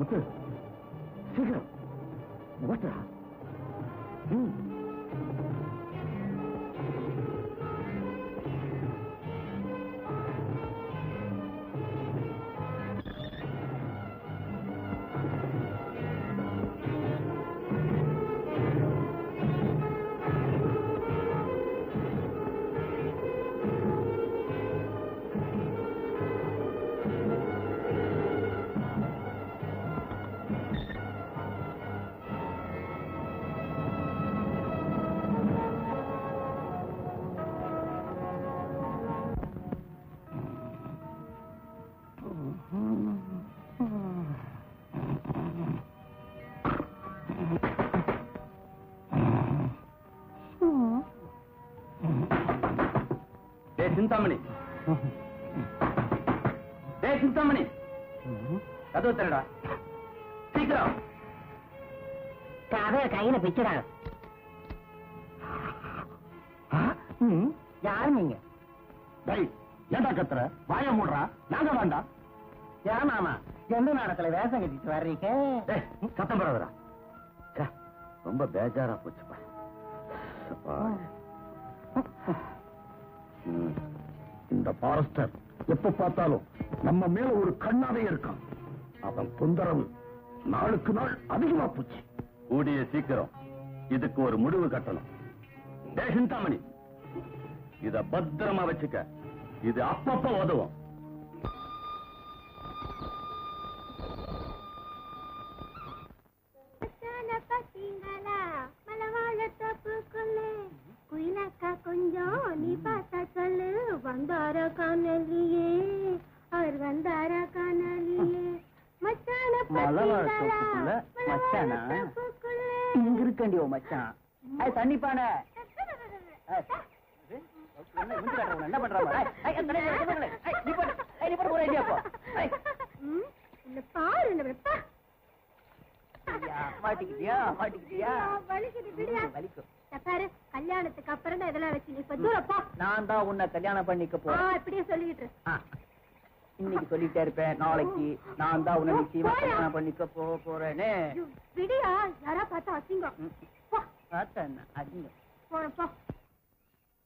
முத்து சீக்கிரம் ஓட்டா. சிந்தாமணி, சிந்தாமணி, கதவு திறடா சீக்கிரம். கதை கையில பிச்சுடாங்க. யாரு நீங்க? ஏண்டா கத்துற? வாய மூடுறா. நாங்க வேண்டாம். ஏன் மாமா எந்த நாடத்துல வேஷம் கட்டிட்டு வர்றீங்க? சத்தம் போடாதடா. ரொம்ப பேஜாரா போச்சுப்பா. இந்த பாரஸ்டர் எப்ப பார்த்தாலும் நம்ம மேல ஒரு கண்ணாவே இருக்கான். அவன் தொந்தரவு நாளுக்கு நாள் அதிகமா போச்சு. கூடிய சீக்கிரம் இதுக்கு ஒரு முடிவு கட்டணும். சிந்தாமணி, இத பத்திரமா வச்சுக்க. இது அப்பப்ப உதவும். குயிலக்கா கொஞ்சம் நீ பார்த்தா சொல்லு. வந்தார காணலியே, அவர் வந்தார காணலியே. மச்சான மச்சானா இங்க இருக்கண்டியோ மச்சான். தண்ணி பானை என்ன பண்றாங்க? பாரு மாட்டிக்கிட்டியா? மாட்டிக்கிட்டியா? வலிக்கும் பாரு. கல்யாணத்துக்கு அப்புறம் தான் இதெல்லாம் வச்சு இப்ப தூரப்பா. நான் தான் உன்னை கல்யாணம் பண்ணிக்க போறேன். இப்படியே சொல்லிட்டு இன்னைக்கு சொல்லிட்டே இருப்பேன். நாளைக்கு நான் தான் உன்னை நிச்சயமா கல்யாணம் பண்ணிக்க போறேன்னு. விடியா? யாரா பார்த்தா அசிங்கம். பார்த்தா என்ன அசிங்கம்? போனப்பா.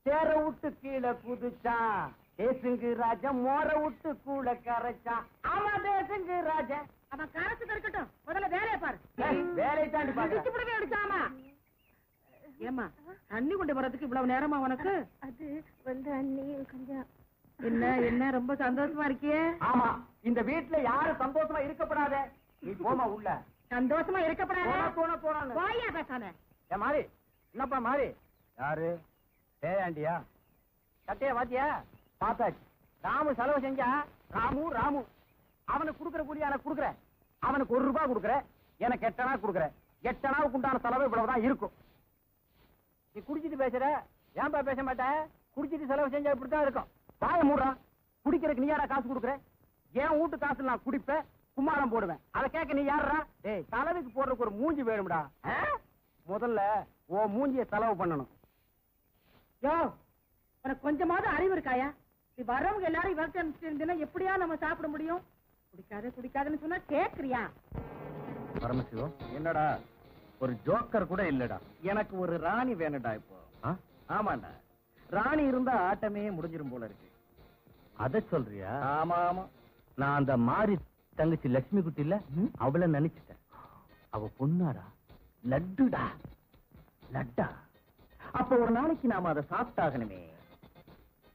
சேர விட்டு கீழே குதிச்சான் தேசுங்கு ராஜா. மோர விட்டு கூட கரைச்சான் ஆமா தேசுங்கு ராஜா. அவன் கரத்துக்கு இருக்கட்டும், முதல்ல வேலையை பாரு. வேலையை தாண்டி பாரு அடிச்சாமா. ஏமா தண்ணி கொண்டு போறதுக்கு இவ்வளவு நேரமா உனக்கு? அது வந்து அண்ணி கொஞ்சம் என்ன ரொம்ப சந்தோஷமா இருக்கியே? ஆமா, இந்த வீட்டுல யாரும் சந்தோஷமா இருக்கப்படாத. நீ போமா உள்ள. சந்தோஷமா இருக்கப்படாத போயா பேசாம. ஏ மாறி, என்னப்பா மாறி? யாரு? பேயாண்டியா? கட்டைய பாத்தியா? பாத்தாச்சு. ராமு செலவு செஞ்சா ராமு அவனுக்கு குடுக்கற கூலி எனக்கு குடுக்கற. அவனுக்கு 1 ரூபாய் குடுக்கற, எனக்கு 8 அணா குடுக்கற. 8 அணாவுக்கு உண்டான செலவு இவ்வளவுதான் இருக்கும். நீ குடிச்சிட்டு பேசுற, ஏன்பா பேச மாட்டேன்? குடிச்சிட்டு செலவு செஞ்சா இப்படித்தான் இருக்கும். வாய மூடுறான். குடிக்கிறதுக்கு நீ யாரா காசு குடுக்கற? என் வீட்டு காசு நான் குடிப்பேன், கும்மாளம் போடுவேன். அதை கேட்க நீ யாரா? டேய், தலைவிக்கு போடுறதுக்கு ஒரு மூஞ்சி வேணும்டா. முதல்ல ஓ மூஞ்சிய செலவு பண்ணணும். யோ, உனக்கு கொஞ்சமாவது அறிவு இருக்காயா? நீ வரவங்க எல்லாரும் இவர்கிட்ட எப்படியா நம்ம சாப்பிட முடியும்? குடிக்காதுன்னு சொன்னா கேக்குறியா? பரமசிவம், என்னடா ஒரு ஜோக்கர் கூட இல்லடா. எனக்கு ஒரு ராணி வேணும்டா இப்போ. ஆமாண்டா, ராணி இருந்தா ஆட்டமே முடிஞ்சிரும் போல இருக்கு. அத சொல்றியா? ஆமா ஆமா. நான் அந்த மாறி தங்கச்சி லட்சுமி குட்டி இல்ல, அவளை நினைச்சிட்டேன். அவ பொண்ணாடா, லட்டுடா. லட்டா? அப்ப ஒரு நாளைக்கு நாம அதை சாப்பிட்டாகணுமே.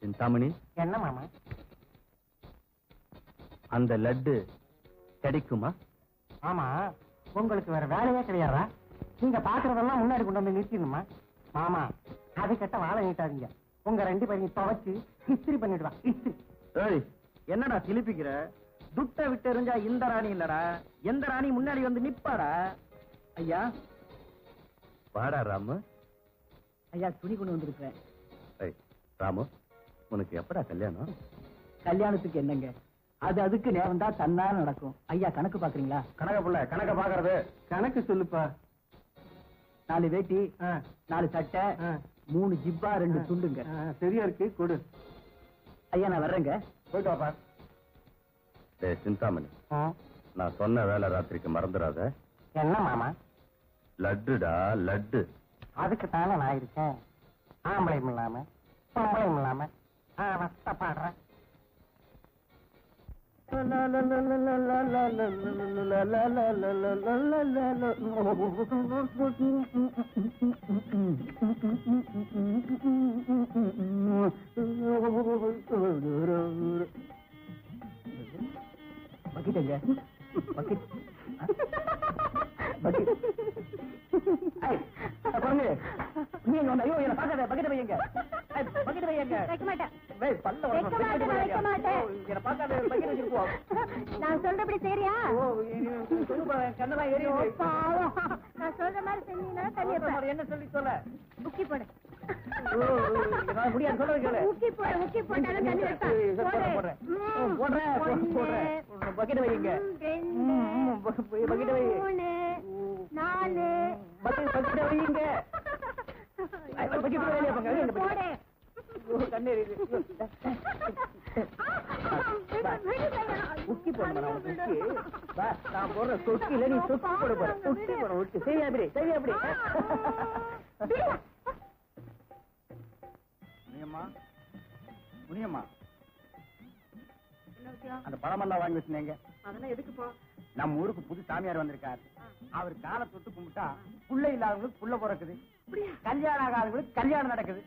சிந்தாமணி, என்ன மாமா? அந்த லட்டு கிடைக்குமா? ஆமா, உங்களுக்கு வேற வேலையே கிடையாதா? நீங்க பாக்குறதெல்லாம் முன்னாடி கொண்டு வந்து நிறுத்திடணுமா? மாமா, அது கட்ட வாழை நீட்டாதீங்க. உங்க 2 பேரையும் துவைச்சு இஸ்திரி பண்ணிடுவா. இஸ்திரி. என்னடா சிலிப்பிக்கிற? துட்ட விட்டு எறிஞ்சா இந்த ராணி இல்லடா, எந்த ராணி முன்னாடி வந்து நிப்பாடா. ஐயா வாடா ராமு. ஐயா, துணி கொண்டு வந்திருக்கேன். ராமு, உனக்கு எப்படா கல்யாணம்? கல்யாணத்துக்கு என்னங்க, அது அதுக்கு நேரம் தான் தன்னா நடக்கும். ஐயா, கணக்கு பாக்குறீங்களா? கணக்க புள்ள, கணக்க பாக்குறது. கணக்கு சொல்லுப்பா. 4 வேட்டி, 4 சட்டை, 3 ஜிப்பா, 2 துண்டுங்க. சரியா இருக்கு, கொடு. ஐயா, நான் வர்றேங்க. போயிட்டு வாப்பா. சிந்தாமணி, நான் சொன்ன வேலை ராத்திரிக்கு மறந்துடாத. என்ன மாமா? லட்டுடா லட்டு. அதுக்கு தானே நான் இருக்கேன். ஆம்பளையும் இல்லாம பொம்பளையும் இல்லாம அவஸ்தப்படுறேன். பக்கிட்டங்க பக்கிட் பக்கிட். நீங்க வந்து ஐயோ என்ன பாக்காத. பக்கிட்ட வைங்க. பக்கிட்ட வைங்க. வைக்க மாட்டேன். என்ன பாக்காத. பக்கிட்ட வச்சிருப்போம். நான் சொல்றபடி சரியா? கண்ணெல்லாம் ஏறி நான் சொல்ற மாதிரி செஞ்சீங்கன்னா தண்ணி என்ன சொல்லி சொல்ல? முக்கி போடு. முடியாது சொல்றது கேளு. முக்கி போட்டாலும் தண்ணி போடுறேன். பக்கிட்ட வைங்க. பக்கிட்ட வை. 4 பக்கிட்ட வைங்க. பக்கிட்ட வேலையா பங்க. போடு. கண்ணு எரியுது. உக்கி போடணும். உக்கி வா. நான் போடுற சொக்கில நீ சொக்கி போட போற. உக்கி போட. உக்கி சரியா அப்படி சரியா அப்படி. முனியம்மா அந்த பழமெல்லாம் வாங்கி வச்சுனீங்க. அதெல்லாம் எதுக்கு போ? நம்ம ஊருக்கு புது சாமியார் வந்திருக்காரு. அவர் காலை தொட்டு கும்பிட்டா புள்ள இல்லாதவங்களுக்கு புள்ள பிறக்குது. கல்யாணம் ஆகாதவங்களுக்கு கல்யாணம் நடக்குது.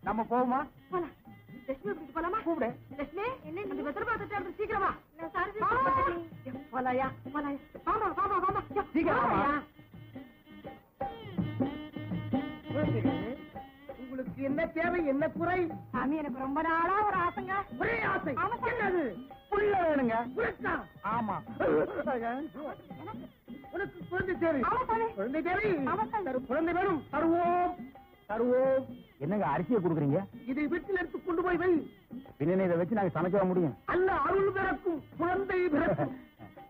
நம்ம போவோமா? போலாம். லட்சுமி வீட்டுக்கு போலாமா? கூப்பிடு. லட்சுமி என்ன இந்த வெத்தலை பாத்துட்டு சீக்கிரமா. நான் சாரி போலாயா போலாயா. வாமா வாமா வாமா சீக்கிரம். உங்களுக்கு என்ன தேவை, என்ன குறை? சாமி எனக்கு ரொம்ப நாளா ஒரு ஆசைங்க. ஒரே ஆசை. என்னது? புள்ள வேணுங்க. ஆமா. உனக்கு குழந்தை தேவை. குழந்தை தேவை. குழந்தை வேணும். தருவோம் தருவோம். என்னங்க அரிசியை கொடுக்குறீங்க? இதை வீட்டில் எடுத்து கொண்டு போய் வை. பின்ன இதை வச்சு நாங்க சமைக்க முடியும்? அல்ல, அருள் பிறக்கும், குழந்தை பிறக்கும்.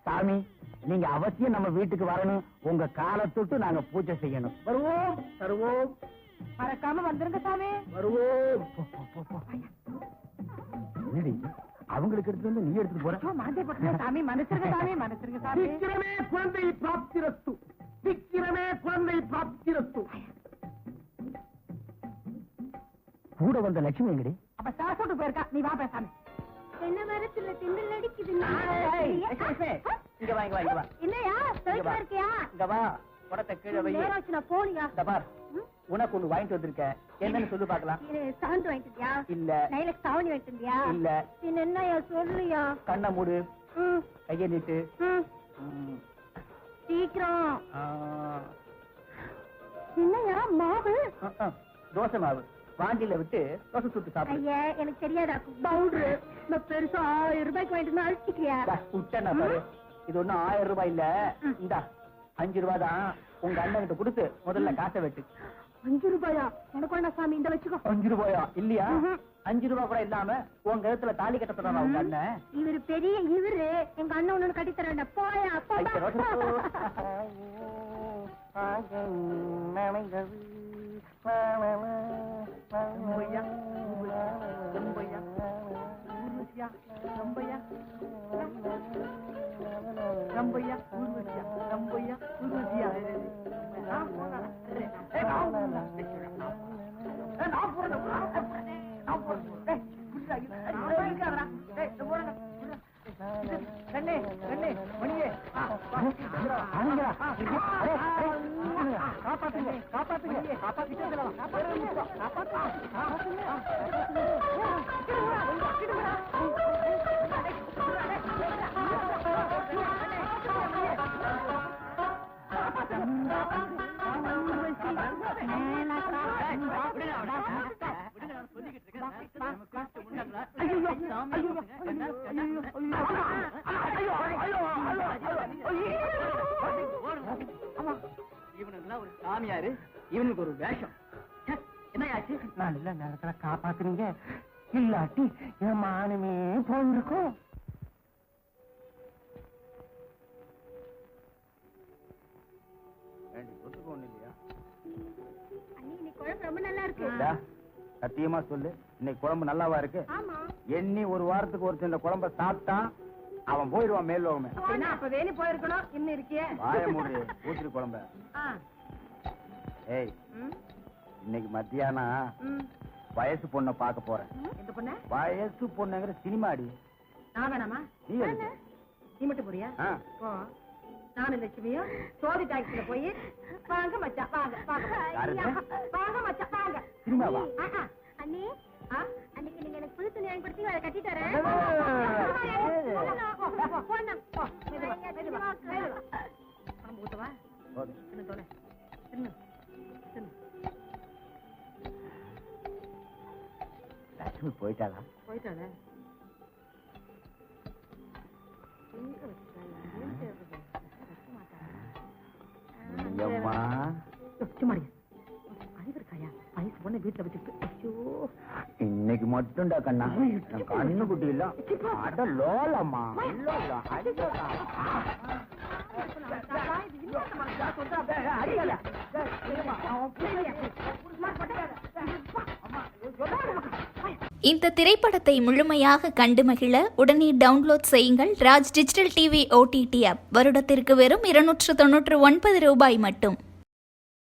சாமி நீங்க அவசியம் நம்ம வீட்டுக்கு வரணும். உங்க காலை தொட்டு நாங்க பூஜை செய்யணும். வருவோம், தருவோம். மறக்காம வந்துருங்க சாமி. வருவோம். என்னடி அவங்களுக்கு எடுத்து வந்து நீ எடுத்துட்டு போற? மாந்தே போட்டு சாமி மனுஷருங்க சாமி மனுஷருங்க சாமி. சீக்கிரமே குழந்தை பிராப்திரஸ்து. சீக்கிரமே குழந்தை பிராப்திரஸ்து. கூட வந்த லட்சுமி எங்கடி? அப்ப சாசோட்டு போயிருக்கா. நீ வா பேசாமி. என்ன மரத்துல திண்டல் அடிக்குது. இங்க வா இங்க வா இங்க வா. என்னையா போயிட்டு இருக்கியா? இங்க வா. குடத்தை கீழே வை. நான் போலியா? இந்த பார் உனக்கு ஒண்ணு வாங்கிட்டு வந்திருக்கேன். என்னன்னு சொல்லு பாக்கலாம். சாந்து வாங்கிட்டியா? இல்ல. நைலக் சாவணி வாங்கிட்டியா? இல்ல. பின்ன என்னையா சொல்லுயா? கண்ணை மூடு. கையை நீட்டு. சீக்கிரம். என்னையா மாவு? தோசை மாவு வாண்டில விட்டு தோசை சுட்டு சாப்பிடு. ஐயா எனக்கு தெரியாதா பவுடரு. நான் பெருசா 1000 ரூபாய்க்கு வாங்கிட்டு அழிச்சிக்கிறியா? விட்டேன்னா பாரு. இது ஒண்ணும் 1000 ரூபாய் இல்ல. இந்தா 5 ரூபாய் தான். உங்க அண்ணன் கிட்ட கொடுத்து முதல்ல காசை வெட்டு. 5 ரூபாயா? எனக்கு வேணா சாமி, இந்த வச்சுக்கோ. 5 ரூபாயா? இல்லையா? 5 ரூபாய் கூட இல்லாம உங்க கழுத்துல தாலி கட்ட சொல்றான் உங்க அண்ணன். இவரு பெரிய இவரு. எங்க அண்ணன் ஒண்ணு கட்டி தரேன். போயா காப்பாத்துங்க காப்பாத்துங்க காப்பாத்திட்டு இவனுக்குலாம் ஒரு சாமியாரு, இவனுக்கு ஒரு வேஷம். என்னையாச்சு? நல்ல நேரத்துல காப்பாத்துறீங்க. இல்லாட்டி என் மானமே போயிருக்கும். ரொம்ப நல்லா இருக்கு. சத்தியமா சொல்லு, இன்னைக்கு குழம்பு நல்லாவா இருக்கு? ஆமா. எண்ணி ஒரு வாரத்துக்கு ஒரு சின்ன குழம்ப சாப்பிட்டா அவன் போயிடுவான் மேல் லோகமே. அப்படின்னா அப்ப வேலி போயிருக்கணும், இன்னும் இருக்கியே. வாய மூடு ஊத்திரி குழம்ப. ஆ. ஏய், ம், இன்னைக்கு மத்தியானம் ம். வயசு பொண்ணை பார்க்க போறேன். எந்த பொண்ணு? வயசு பொண்ணுங்கிற சினிமா அடி. நான் வேணாமா? நீ எதுக்கு? நீ மட்டும் போறியா? ஆ. போ. நானும் லட்சுமியும் சோதி டாக்ஸில போய் வாங்க மச்சான் வாங்க வாங்க யாரு இது? வாங்க மச்சான் வாங்க. சினிமாவா? அண்ணே ஆ? அன்னைக்கு நீங்க எனக்கு புது துணி வாங்கி கொடுத்தீங்க, அதை கட்டி தரேன். ஊத்தவா? போதும். தின்னு தொலை. தின்னு. தின்னு. லட்சுமி போயிட்டாளா? போயிட்டாளே. எங்க வச்சுட்டாளா? எங்க இருக்குது? வைக்க மாட்டாளா? ஐயம்மா. சும்மாடி. அறிவு இருக்காயா? வயசு பொண்ணு வீட்டுல வச்சுட்டு. ஐயோ. இன்னைக்கு மட்டும்டா கண்ணா, என் கண்ணு குட்டி இல்ல. அட லோலம்மா. லோலா. அடிக்கடா. இந்த திரைப்படத்தை முழுமையாக கண்டு மகிழ உடனே டவுன்லோட் செய்யுங்கள் Raj digital TV OTT app. வருடத்திற்கு வெறும் 299 ரூபாய் மட்டும்.